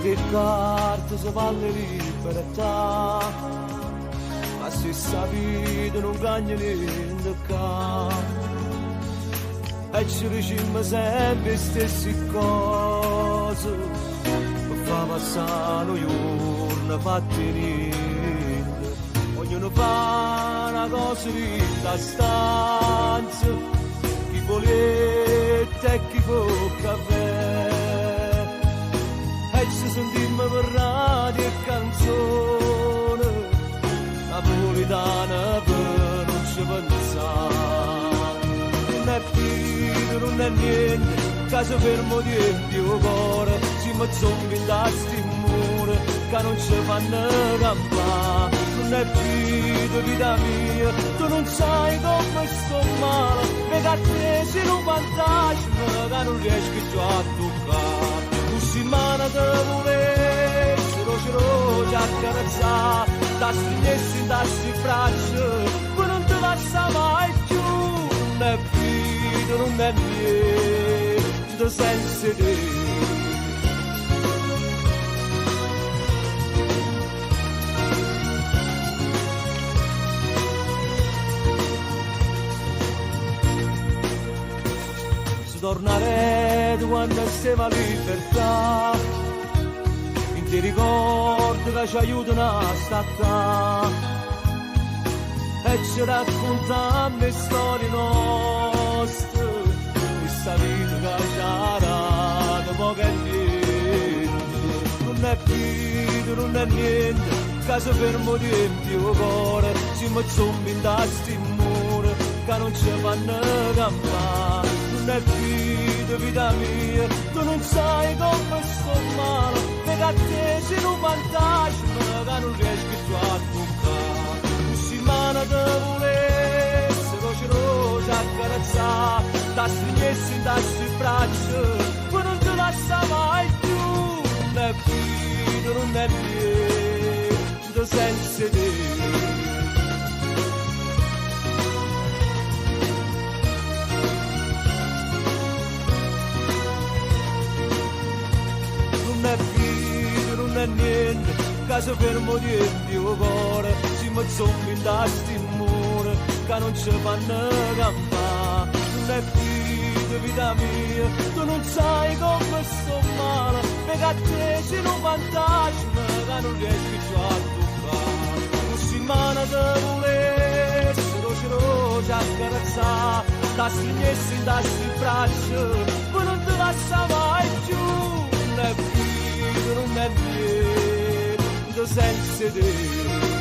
di carte se valle libertà, ma se sa vita non cagna niente qua, e ci diciamo sempre le stesse cose, per far passare un giorno fatti niente, ognuno fa una cosa di da stanza, chi volete e chi può caffè. E ci sentimmo per radio e canzone napolitana per non ci pensare. Non è vita, non è niente, caso fermo di più cuore, si mi zombi da sti mura che non ci fanno campare. Non è vita mia, tu non sai come sto male, perché a te sei un fantasma che non riesci più a toccare. Settimana te volessi, roce accarezzare, da stringessi in tassi braccia, poi non ti passa mai più. Non è vita, non è niente senza te. Tornare quando siamo a libertà, in ti ricordi che ci aiutano a staccare e ci raccontano le storie nostre, questa vita che ci ha dato poco e niente. Non è vita, non è niente, caso fermo di più cuore, siamo zombi da sti mura che non ci fanno campare. Non è vita mia, tu non sai come sto male, perché a te sei un fantasma che non riesci più a toccare. Un settimana te volessi, roce accarezzare, da stringessi in tassi braccia, poi non ti passa mai più. Non è vita, non è niente senza te. Non è niente, caso fermo di più cuore, siamo zombi da sti mura che non ci fanno campare. Non è vita mia, tu non sai come sto male, perché a te sei un fantasma che non riesci più a toccare. Un settimana te volessi, roce accarezzare, da stringessi in tassi braccia, poi non ti passa mai più. Non è vita, non è niente senza te.